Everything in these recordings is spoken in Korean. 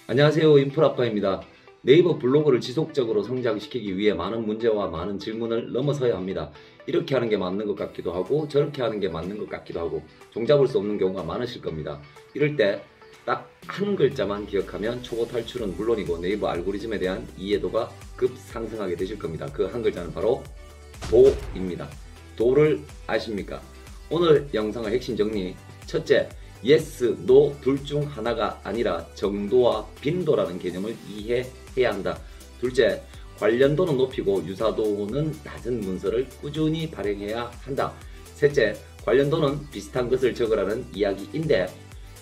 안녕하세요. 인프라빠입니다. 네이버 블로그를 지속적으로 성장시키기 위해 많은 문제와 많은 질문을 넘어서야 합니다. 이렇게 하는 게 맞는 것 같기도 하고 저렇게 하는 게 맞는 것 같기도 하고 종잡을 수 없는 경우가 많으실 겁니다. 이럴 때 딱 한 글자만 기억하면 초보 탈출은 물론이고 네이버 알고리즘에 대한 이해도가 급상승하게 되실 겁니다. 그 한 글자는 바로 도입니다. 도를 아십니까? 오늘 영상의 핵심 정리. 첫째, yes, no 둘 중 하나가 아니라 정도와 빈도라는 개념을 이해해야 한다. 둘째, 관련도는 높이고 유사도는 낮은 문서를 꾸준히 발행해야 한다. 셋째, 관련도는 비슷한 것을 적으라는 이야기인데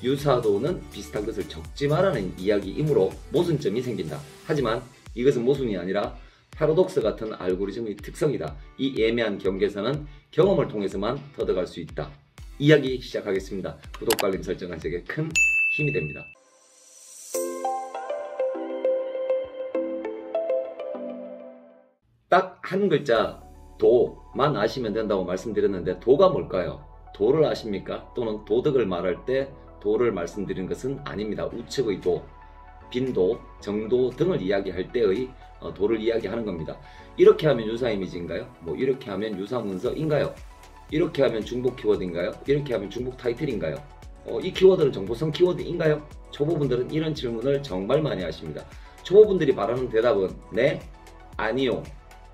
유사도는 비슷한 것을 적지 말라는 이야기이므로 모순점이 생긴다. 하지만 이것은 모순이 아니라 패러독스 같은 알고리즘의 특성이다. 이 애매한 경계선은 경험을 통해서만 터득할 수 있다. 이야기 시작하겠습니다. 구독과 알림 설정은 제게 큰 힘이 됩니다. 딱 한 글자 도만 아시면 된다고 말씀드렸는데 도가 뭘까요? 도를 아십니까? 또는 도덕을 말할 때 도를 말씀드리는 것은 아닙니다. 우측의 도, 빈도, 정도 등을 이야기할 때의 도를 이야기하는 겁니다. 이렇게 하면 유사 이미지인가요? 이렇게 하면 유사 문서인가요? 이렇게 하면 중복 키워드인가요? 이렇게 하면 중복 타이틀인가요? 이 키워드는 정보성 키워드인가요? 초보분들은 이런 질문을 정말 많이 하십니다. 초보분들이 바라는 대답은 네, 아니요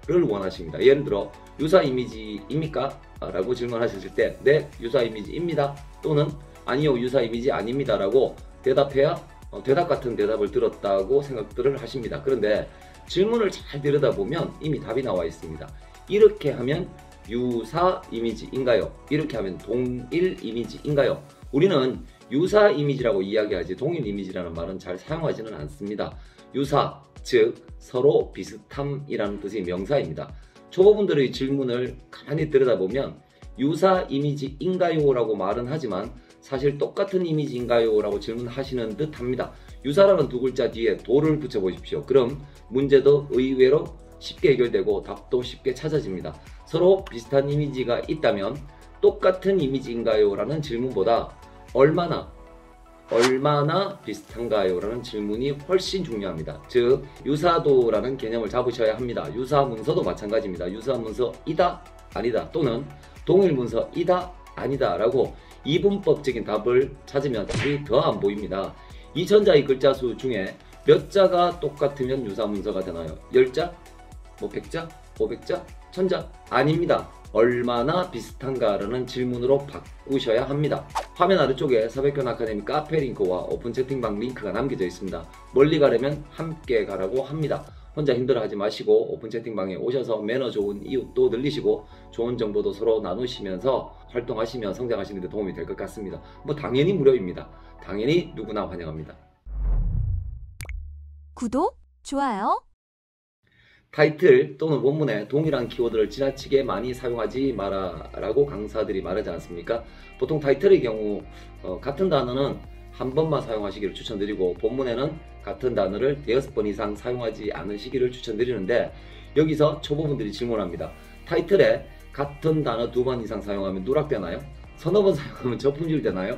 를 원하십니다. 예를 들어 유사 이미지입니까? 라고 질문하셨을 때 네, 유사 이미지입니다. 또는 아니요, 유사 이미지 아닙니다 라고 대답해야 대답 같은 대답을 들었다고 생각들을 하십니다. 그런데 질문을 잘 들여다보면 이미 답이 나와 있습니다. 이렇게 하면 유사 이미지인가요? 이렇게 하면 동일 이미지인가요? 우리는 유사 이미지라고 이야기하지 동일 이미지라는 말은 잘 사용하지는 않습니다. 유사, 즉 서로 비슷함이라는 뜻의 명사입니다. 초보분들의 질문을 가만히 들여다보면 유사 이미지인가요? 라고 말은 하지만 사실 똑같은 이미지인가요? 라고 질문하시는 듯 합니다. 유사라는 두 글자 뒤에 도를 붙여보십시오. 그럼 문제도 의외로 쉽게 해결되고 답도 쉽게 찾아집니다. 서로 비슷한 이미지가 있다면 똑같은 이미지인가요? 라는 질문보다 얼마나 비슷한가요? 라는 질문이 훨씬 중요합니다. 즉 유사도라는 개념을 잡으셔야 합니다. 유사 문서도 마찬가지입니다. 유사 문서이다 아니다 또는 동일 문서이다 아니다 라고 이분법적인 답을 찾으면 답이 더 안 보입니다. 이 전자의 글자 수 중에 몇 자가 똑같으면 유사 문서가 되나요? 10자? 100자? 500자? 1000자? 아닙니다. 얼마나 비슷한가라는 질문으로 바꾸셔야 합니다. 화면 아래쪽에 서백현 아카데미 카페 링크와 오픈 채팅방 링크가 남겨져 있습니다. 멀리 가려면 함께 가라고 합니다. 혼자 힘들어하지 마시고 오픈 채팅방에 오셔서 매너 좋은 이웃도 늘리시고 좋은 정보도 서로 나누시면서 활동하시면 성장하시는 데 도움이 될 것 같습니다. 당연히 무료입니다. 당연히 누구나 환영합니다. 구독, 좋아요. 타이틀 또는 원문에 동일한 키워드를 지나치게 많이 사용하지 마라 라고 강사들이 말하지 않습니까? 보통 타이틀의 경우 같은 단어는 한 번만 사용하시기를 추천드리고 본문에는 같은 단어를 5번 이상 사용하지 않으시기를 추천드리는데 여기서 초보분들이 질문합니다. 타이틀에 같은 단어 2번 이상 사용하면 누락되나요? 서너 번 사용하면 저품질 되나요?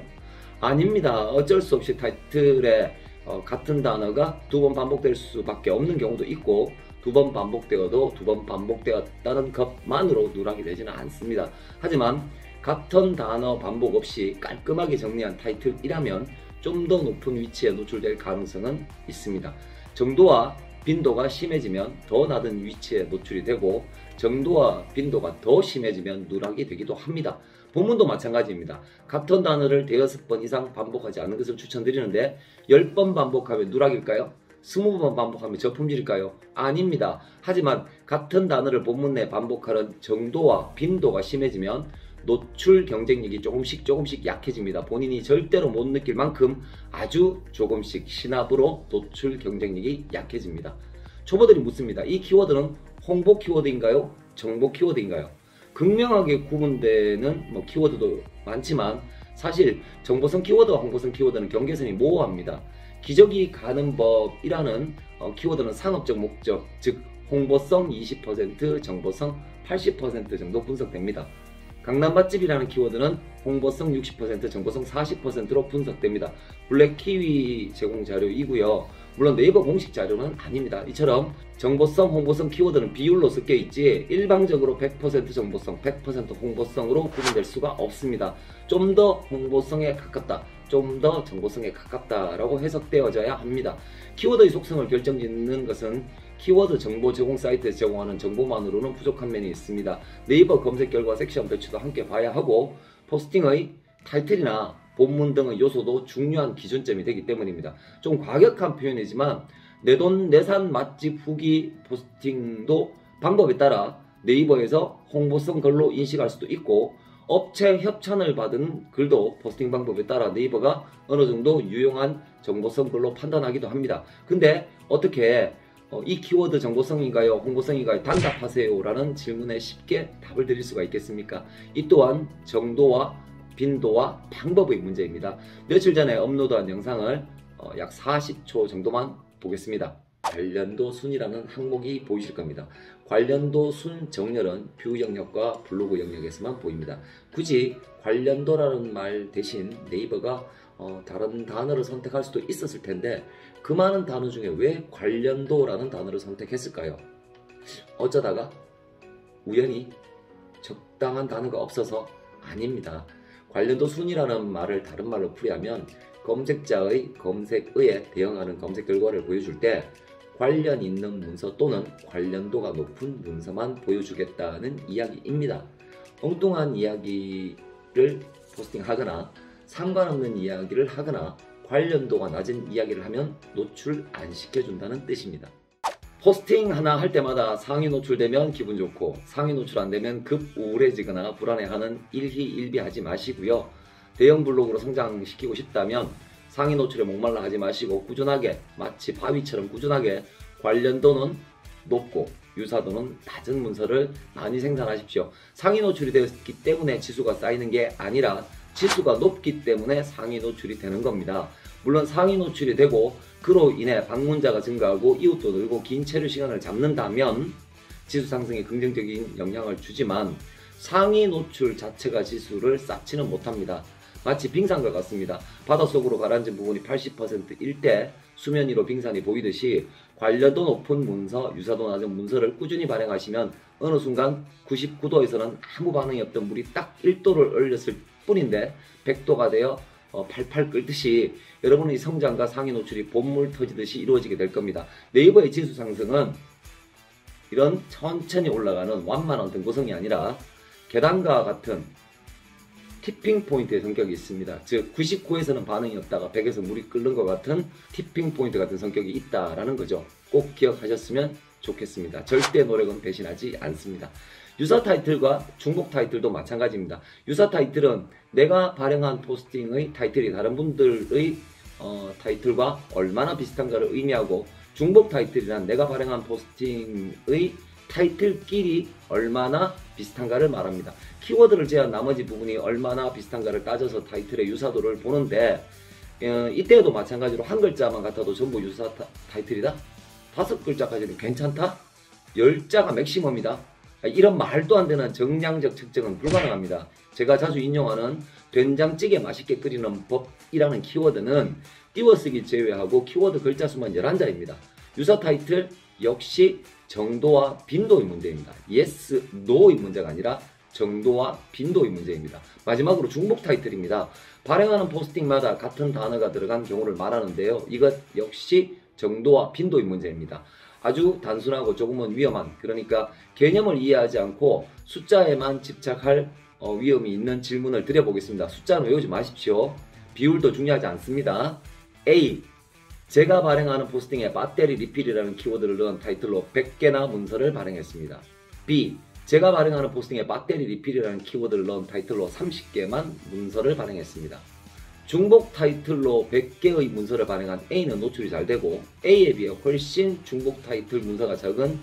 아닙니다. 어쩔 수 없이 타이틀에 같은 단어가 2번 반복될 수밖에 없는 경우도 있고 2번 반복되어도 2번 반복되었다는 것만으로 누락이 되지는 않습니다. 하지만 같은 단어 반복 없이 깔끔하게 정리한 타이틀이라면 좀 더 높은 위치에 노출될 가능성은 있습니다. 정도와 빈도가 심해지면 더 낮은 위치에 노출이 되고 정도와 빈도가 더 심해지면 누락이 되기도 합니다. 본문도 마찬가지입니다. 같은 단어를 5번 이상 반복하지 않는 것을 추천드리는데 10번 반복하면 누락일까요? 20번 반복하면 저품질일까요? 아닙니다. 하지만 같은 단어를 본문 내 반복하는 정도와 빈도가 심해지면 노출 경쟁력이 조금씩 약해집니다. 본인이 절대로 못 느낄 만큼 아주 조금씩 시나브로 노출 경쟁력이 약해집니다. 초보들이 묻습니다. 이 키워드는 홍보 키워드인가요? 정보 키워드인가요? 극명하게 구분되는 키워드도 많지만 사실 정보성 키워드와 홍보성 키워드는 경계선이 모호합니다. 기저귀 가는 법이라는 키워드는 상업적 목적, 즉 홍보성 20%, 정보성 80% 정도 분석됩니다. 강남 맛집이라는 키워드는 홍보성 60%, 정보성 40%로 분석됩니다. 블랙키위 제공 자료이고요. 물론 네이버 공식 자료는 아닙니다. 이처럼 정보성, 홍보성 키워드는 비율로 섞여 있지 일방적으로 100% 정보성, 100% 홍보성으로 구분될 수가 없습니다. 좀 더 홍보성에 가깝다, 좀 더 정보성에 가깝다라고 해석되어져야 합니다. 키워드의 속성을 결정짓는 것은 키워드 정보 제공 사이트에서 제공하는 정보만으로는 부족한 면이 있습니다. 네이버 검색 결과 섹션 배치도 함께 봐야 하고 포스팅의 타이틀이나 본문 등의 요소도 중요한 기준점이 되기 때문입니다. 좀 과격한 표현이지만 내돈 내산 맛집 후기 포스팅도 방법에 따라 네이버에서 홍보성 글로 인식할 수도 있고 업체 협찬을 받은 글도 포스팅 방법에 따라 네이버가 어느 정도 유용한 정보성 글로 판단하기도 합니다. 근데 어떻게 이 키워드 정보성인가요? 홍보성인가요? 단답하세요 라는 질문에 쉽게 답을 드릴 수가 있겠습니까? 이 또한 정도와 빈도와 방법의 문제입니다. 며칠 전에 업로드한 영상을 약 40초 정도만 보겠습니다. 관련도 순이라는 항목이 보이실 겁니다. 관련도 순 정렬은 뷰 영역과 블로그 영역에서만 보입니다. 굳이 관련도라는 말 대신 네이버가 다른 단어를 선택할 수도 있었을 텐데 그 많은 단어 중에 왜 관련도라는 단어를 선택했을까요? 어쩌다가 우연히 적당한 단어가 없어서 아닙니다. 관련도 순이라는 말을 다른 말로 풀이하면 검색자의 검색어에 대응하는 검색 결과를 보여줄 때 관련 있는 문서 또는 관련도가 높은 문서만 보여주겠다는 이야기입니다. 엉뚱한 이야기를 포스팅하거나 상관없는 이야기를 하거나 관련도가 낮은 이야기를 하면 노출 안 시켜준다는 뜻입니다. 포스팅 하나 할 때마다 상위 노출되면 기분 좋고 상위 노출 안 되면 급 우울해지거나 불안해하는 일희일비하지 마시고요. 대형 블로그로 성장시키고 싶다면 상위 노출에 목말라 하지 마시고 꾸준하게 마치 바위처럼 꾸준하게 관련도는 높고 유사도는 낮은 문서를 많이 생산하십시오. 상위 노출이 되었기 때문에 지수가 쌓이는 게 아니라 지수가 높기 때문에 상위 노출이 되는 겁니다. 물론 상위 노출이 되고 그로 인해 방문자가 증가하고 이웃도 늘고 긴 체류 시간을 잡는다면 지수 상승에 긍정적인 영향을 주지만 상위 노출 자체가 지수를 쌓지는 못합니다. 마치 빙산과 같습니다. 바닷속으로 가라앉은 부분이 80%일 때 수면 위로 빙산이 보이듯이 관련도 높은 문서, 유사도 낮은 문서를 꾸준히 발행하시면 어느 순간 99도에서는 아무 반응이 없던 물이 딱 1도를 올렸을 뿐인데 100도가 되어 팔팔 끓듯이 여러분의 성장과 상위 노출이 봇물 터지듯이 이루어지게 될 겁니다. 네이버의 지수 상승은 이런 천천히 올라가는 완만한 등고성이 아니라 계단과 같은 티핑 포인트의 성격이 있습니다. 즉 99에서는 반응이 없다가 100에서 물이 끓는 것 같은 티핑 포인트 같은 성격이 있다라는 거죠. 꼭 기억하셨으면 좋겠습니다. 절대 노력은 배신하지 않습니다. 유사 타이틀과 중복 타이틀도 마찬가지입니다. 유사 타이틀은 내가 발행한 포스팅의 타이틀이 다른 분들의 타이틀과 얼마나 비슷한가를 의미하고 중복 타이틀이란 내가 발행한 포스팅의 타이틀끼리 얼마나 비슷한가를 말합니다. 키워드를 제한 나머지 부분이 얼마나 비슷한가를 따져서 타이틀의 유사도를 보는데 이때도 마찬가지로 한 글자만 같아도 전부 유사 타이틀이다? 5글자까지도 괜찮다? 10자가 맥시멈이다? 이런 말도 안 되는 정량적 측정은 불가능합니다. 제가 자주 인용하는 된장찌개 맛있게 끓이는 법이라는 키워드는 띄워쓰기 제외하고 키워드 글자 수만 11자입니다. 유사 타이틀 역시 정도와 빈도의 문제입니다. yes, no의 문제가 아니라 정도와 빈도의 문제입니다. 마지막으로 중복 타이틀입니다. 발행하는 포스팅마다 같은 단어가 들어간 경우를 말하는데요. 이것 역시 정도와 빈도의 문제입니다. 아주 단순하고 조금은 위험한, 그러니까 개념을 이해하지 않고 숫자에만 집착할 위험이 있는 질문을 드려보겠습니다. 숫자는 외우지 마십시오. 비율도 중요하지 않습니다. A. 제가 발행하는 포스팅에 배터리 리필이라는 키워드를 넣은 타이틀로 100개나 문서를 발행했습니다. B. 제가 발행하는 포스팅에 배터리 리필이라는 키워드를 넣은 타이틀로 30개만 문서를 발행했습니다. 중복 타이틀로 100개의 문서를 발행한 A는 노출이 잘 되고 A에 비해 훨씬 중복 타이틀 문서가 적은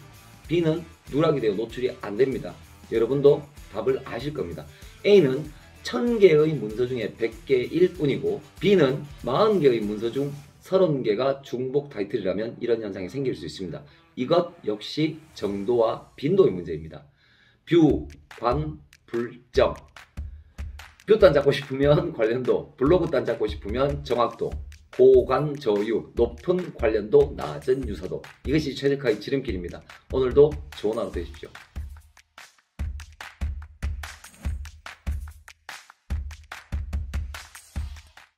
B는 누락이 되어 노출이 안 됩니다. 여러분도 답을 아실 겁니다. A는 1000개의 문서 중에 100개일 뿐이고 B는 40개의 문서 중 30개가 중복 타이틀이라면 이런 현상이 생길 수 있습니다. 이것 역시 정도와 빈도의 문제입니다. 뷰, 반, 불정. 뷰단 잡고 싶으면 관련도, 블로그단 잡고 싶으면 정확도, 고관 저유, 높은 관련도, 낮은 유사도. 이것이 최적화의 지름길입니다. 오늘도 좋은 하루 되십시오.